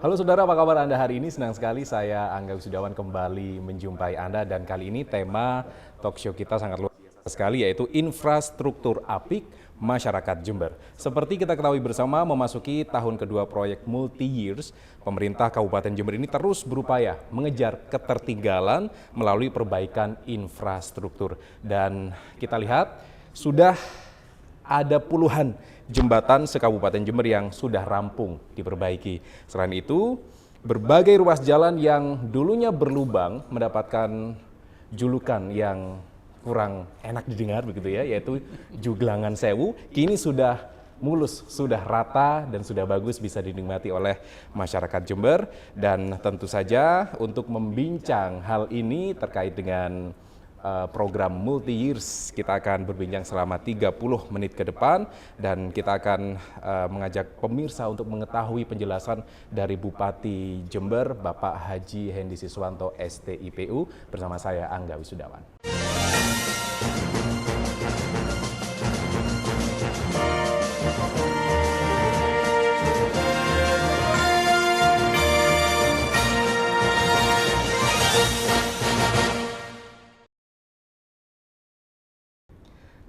Halo saudara, apa kabar Anda hari ini? Senang sekali saya Angga Wisudawan kembali menjumpai Anda dan kali ini tema talk show kita sangat luar biasa sekali yaitu infrastruktur apik masyarakat Jember. Seperti kita ketahui bersama memasuki tahun kedua proyek multi years, pemerintah Kabupaten Jember ini terus berupaya mengejar ketertinggalan melalui perbaikan infrastruktur. Dan kita lihat sudah ada puluhan jembatan se-Kabupaten Jember yang sudah rampung diperbaiki. Selain itu, berbagai ruas jalan yang dulunya berlubang mendapatkan julukan yang kurang enak didengar begitu ya, yaitu Juglangan Sewu, kini sudah mulus, sudah rata dan sudah bagus bisa dinikmati oleh masyarakat Jember. Dan tentu saja untuk membincang hal ini terkait dengan program multi years, kita akan berbincang selama 30 menit ke depan dan kita akan mengajak pemirsa untuk mengetahui penjelasan dari Bupati Jember Bapak Haji Hendy Siswanto STIPU bersama saya Angga Wisudawan.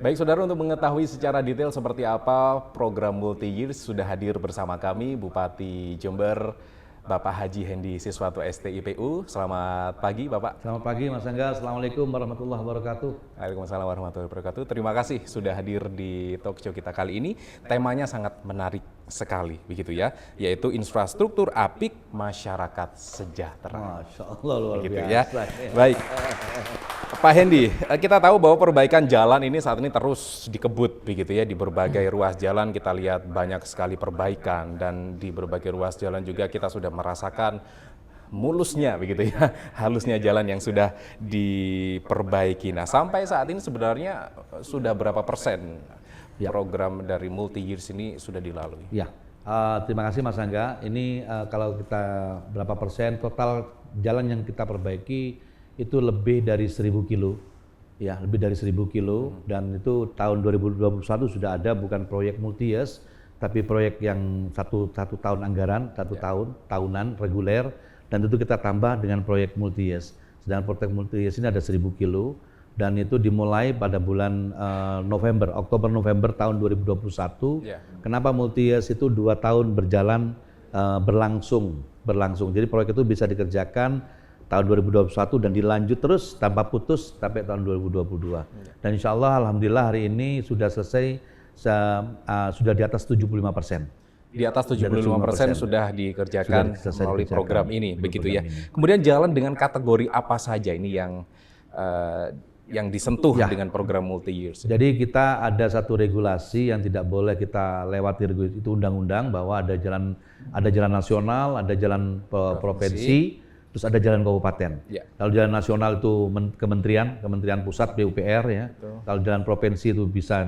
Baik saudara, untuk mengetahui secara detail seperti apa program multi years sudah hadir bersama kami Bupati Jember Bapak Haji Hendy Siswanto STIPU. Selamat pagi Bapak. Selamat pagi Mas Angga, Assalamualaikum warahmatullahi wabarakatuh. Waalaikumsalam warahmatullahi wabarakatuh. Terima kasih sudah hadir di talk show kita kali ini. Temanya sangat menarik sekali begitu ya, yaitu infrastruktur apik masyarakat sejahtera. Masya Allah luar Begitu biasa. ya. Baik. Pak Hendy, kita tahu bahwa perbaikan jalan ini saat ini terus dikebut begitu ya, di berbagai ruas jalan kita lihat banyak sekali perbaikan dan di berbagai ruas jalan juga kita sudah merasakan mulusnya begitu ya, halusnya jalan yang sudah diperbaiki. Nah, sampai saat ini sebenarnya sudah berapa persen program dari multi years ini sudah dilalui? Ya, terima kasih Mas Angga. Ini kalau kita berapa persen total jalan yang kita perbaiki itu lebih dari 1.000 kilo, ya lebih dari 1.000 kilo dan itu tahun 2021 sudah ada bukan proyek multi years, tapi proyek yang satu tahun anggaran, tahunan reguler dan itu kita tambah dengan proyek multi years. Sedangkan proyek multi years ini ada 1.000 kilo dan itu dimulai pada bulan Oktober-November tahun 2021. Kenapa multi years itu 2 tahun berjalan berlangsung. Jadi proyek itu bisa dikerjakan tahun 2021 dan dilanjut terus tanpa putus sampai tahun 2022. Dan insya Allah alhamdulillah hari ini sudah selesai, sudah di atas 75%. Di atas 75% sudah dikerjakan melalui program ini, begitu ya. Kemudian jalan dengan kategori apa saja ini yang disentuh dengan program multi years? Jadi kita ada satu regulasi yang tidak boleh kita lewati, itu undang-undang bahwa ada jalan nasional, ada jalan provinsi, terus ada jalan kabupaten. Kalau jalan nasional itu Kementerian Pusat PUPR ya. Kalau jalan provinsi itu bisa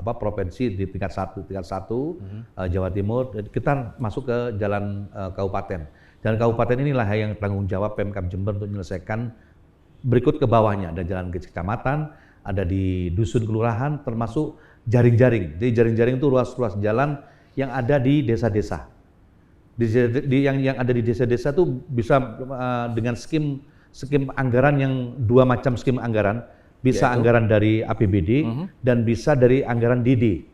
provinsi di tingkat 1, Jawa Timur. Kita masuk ke jalan kabupaten. Jalan kabupaten inilah yang tanggung jawab Pemkab Jember untuk menyelesaikan berikut ke bawahnya. Ada jalan kecamatan, ada di dusun kelurahan, termasuk jaring-jaring. Jadi jaring-jaring itu ruas-ruas jalan yang ada di desa-desa. Yang ada di desa-desa itu bisa dengan skim anggaran yang 2 macam skim anggaran, bisa anggaran dari APBD dan bisa dari anggaran DD,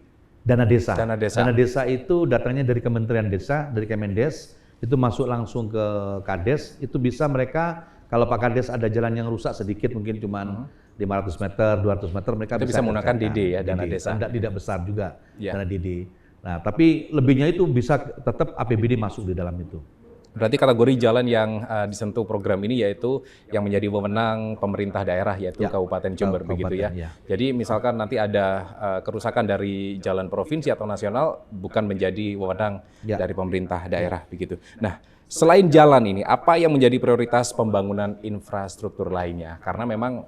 dana desa. Dana desa itu datangnya dari Kementerian Desa, dari Kemendes, itu masuk langsung ke Kades, itu bisa mereka kalau Pak Kades ada jalan yang rusak sedikit mungkin cuma 500 meter, 200 meter mereka itu bisa menggunakan DD ya, dana desa. Tidak besar juga dana DD. Nah, tapi lebihnya itu bisa tetap APBD masuk di dalam itu. Berarti kategori jalan yang disentuh program ini yaitu yang menjadi wewenang pemerintah daerah yaitu Kabupaten Jember begitu ya. Jadi misalkan nanti ada kerusakan dari jalan provinsi atau nasional bukan menjadi wewenang dari pemerintah daerah begitu. Nah, selain jalan ini apa yang menjadi prioritas pembangunan infrastruktur lainnya? Karena memang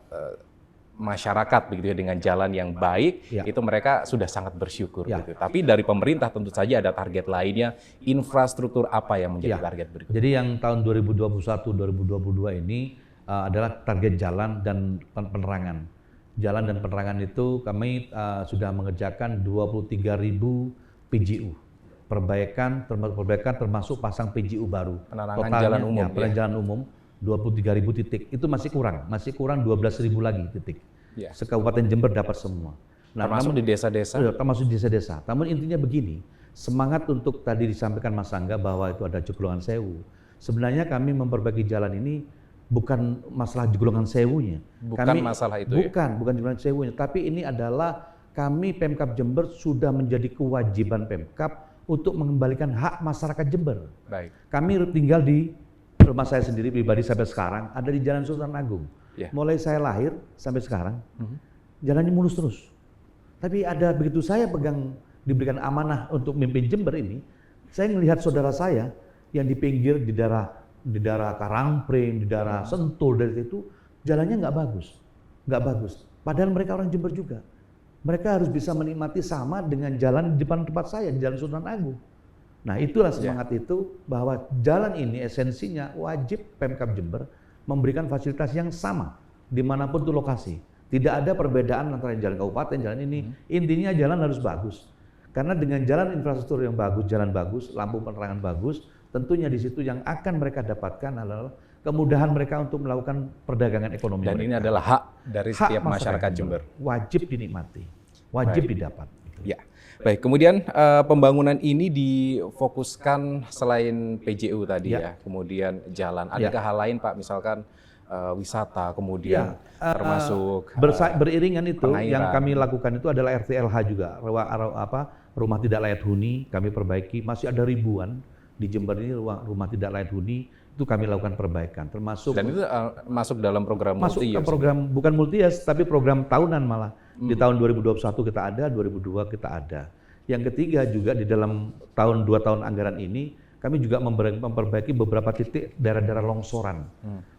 masyarakat begitu ya dengan jalan yang baik itu mereka sudah sangat bersyukur gitu. Tapi dari pemerintah tentu saja ada target lainnya, infrastruktur apa yang menjadi target berikutnya? Jadi yang tahun 2021-2022 ini adalah target jalan dan penerangan. Jalan dan penerangan itu kami sudah mengerjakan 23.000 PJU. perbaikan termasuk pasang PJU baru. Penerangan jalan umum, penerangan jalan umum 23.000 titik. Itu masih kurang 12.000 lagi titik. Ya. Sekabupaten Jember dapat semua. Nah, Termasuk di desa-desa. Termasuk di desa-desa. Namun intinya begini, semangat untuk tadi disampaikan Mas Angga bahwa itu ada Jeglongan Sewu. Sebenarnya kami memperbaiki jalan ini bukan masalah Jeglongan Sewunya. Bukan masalah itu bukan Jeglongan Sewunya, tapi ini adalah kami Pemkab Jember sudah menjadi kewajiban Pemkab untuk mengembalikan hak masyarakat Jember. Baik. Kami tinggal di rumah saya sendiri pribadi sampai sekarang ada di Jalan Sultan Agung. Ya. Mulai saya lahir sampai sekarang, jalannya mulus terus. Tapi ada begitu saya diberikan amanah untuk memimpin Jember ini, saya melihat saudara saya yang di pinggir di daerah Karangpring, di daerah Sentul dari situ jalannya nggak bagus. Padahal mereka orang Jember juga. Mereka harus bisa menikmati sama dengan jalan di depan tempat saya di Jalan Sultan Agung. Nah, itulah semangat itu bahwa jalan ini esensinya wajib Pemkab Jember memberikan fasilitas yang sama dimanapun itu lokasi. Tidak ada perbedaan antara jalan kabupaten, jalan ini. Intinya jalan harus bagus. Karena dengan jalan infrastruktur yang bagus, jalan bagus, lampu penerangan bagus, tentunya di situ yang akan mereka dapatkan adalah kemudahan mereka untuk melakukan perdagangan ekonomi. Dan mereka. ini adalah hak dari setiap masyarakat Jember. Wajib dinikmati, wajib didapat. Ya, baik. Kemudian pembangunan ini difokuskan selain PJU tadi ya, kemudian jalan. Adakah hal lain Pak, misalkan wisata, kemudian termasuk beriringan itu pengairan. yang kami lakukan itu adalah RTLH juga, rumah tidak layak huni kami perbaiki. Masih ada ribuan di Jember ini rumah tidak layak huni. Itu kami lakukan perbaikan, termasuk dan itu masuk dalam program masuk multi-years. ke program bukan multi-years tapi program tahunan malah. Di tahun 2021 kita ada, 2022 kita ada. Yang ketiga juga di dalam 2 tahun anggaran ini kami juga memperbaiki beberapa titik daerah-daerah longsoran.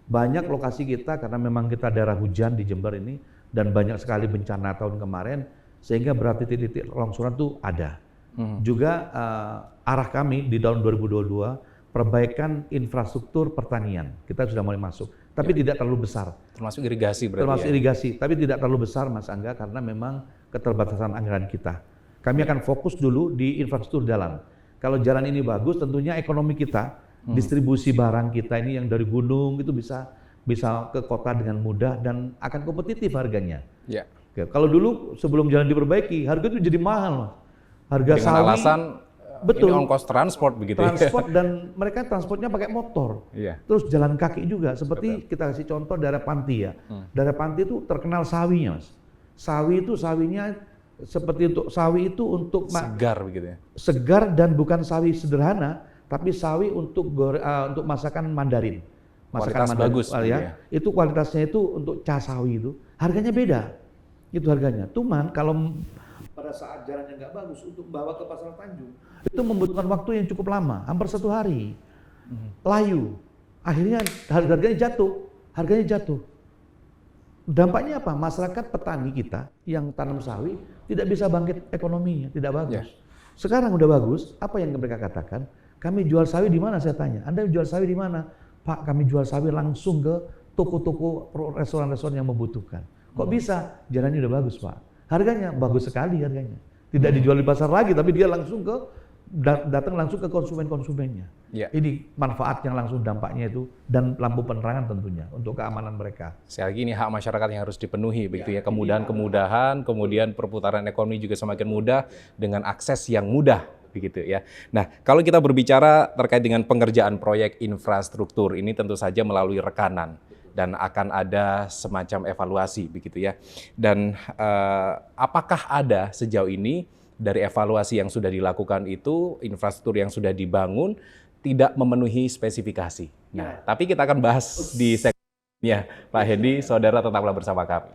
Banyak lokasi kita karena memang kita daerah hujan di Jember ini dan banyak sekali bencana tahun kemarin sehingga berarti titik-titik longsoran itu ada. Juga arah kami di tahun 2022 perbaikan infrastruktur pertanian. Kita sudah mulai masuk, tapi tidak terlalu besar. Termasuk irigasi berarti Termasuk irigasi, tapi tidak terlalu besar Mas Angga karena memang keterbatasan anggaran kita. Kami akan fokus dulu di infrastruktur jalan. Kalau jalan ini bagus, tentunya ekonomi kita, distribusi barang kita ini yang dari gunung itu bisa ke kota dengan mudah dan akan kompetitif harganya. Ya. Oke, kalau dulu sebelum jalan diperbaiki, harga itu jadi mahal, Mas. Harga Dengan sawi, alasan betul. ini ongkos transport begitu Transport dan mereka transportnya pakai motor. Iya. Terus jalan kaki juga. Seperti kita kasih contoh daerah Panti ya. Daerah Panti itu terkenal sawinya, Mas. Sawinya seperti sawi itu untuk segar begitu ya. Segar dan bukan sawi sederhana, tapi sawi untuk masakan Mandarin. Masakan Kualitas Mandarin, bagus ya. Itu kualitasnya itu untuk ca sawi itu. Harganya beda. Itu harganya. Cuman kalau pada saat jalannya nggak bagus untuk bawa ke Pasar Tanjung itu membutuhkan waktu yang cukup lama, hampir 1 hari. Layu, akhirnya harganya jatuh. Dampaknya apa? Masyarakat petani kita yang tanam sawi tidak bisa bangkit ekonominya, tidak bagus. Sekarang udah bagus, apa yang mereka katakan? Kami jual sawi di mana? Saya tanya. Anda jual sawi di mana? Pak, kami jual sawi langsung ke toko-toko, restoran-restoran yang membutuhkan. Kok bisa? Jalannya udah bagus, Pak. Harganya bagus sekali harganya. Tidak dijual di pasar lagi, tapi dia langsung datang langsung ke konsumennya. Ya. Ini manfaat yang langsung dampaknya itu dan lampu penerangan tentunya untuk keamanan mereka. Sekali lagi ini hak masyarakat yang harus dipenuhi begitu ya. Kemudahan, kemudian perputaran ekonomi juga semakin mudah dengan akses yang mudah begitu ya. Nah, kalau kita berbicara terkait dengan pengerjaan proyek infrastruktur ini tentu saja melalui rekanan dan akan ada semacam evaluasi begitu ya. Dan apakah ada sejauh ini dari evaluasi yang sudah dilakukan itu infrastruktur yang sudah dibangun tidak memenuhi spesifikasi? Nah, tapi kita akan bahas di segmennya Pak Hendy, saudara tetaplah bersama kami.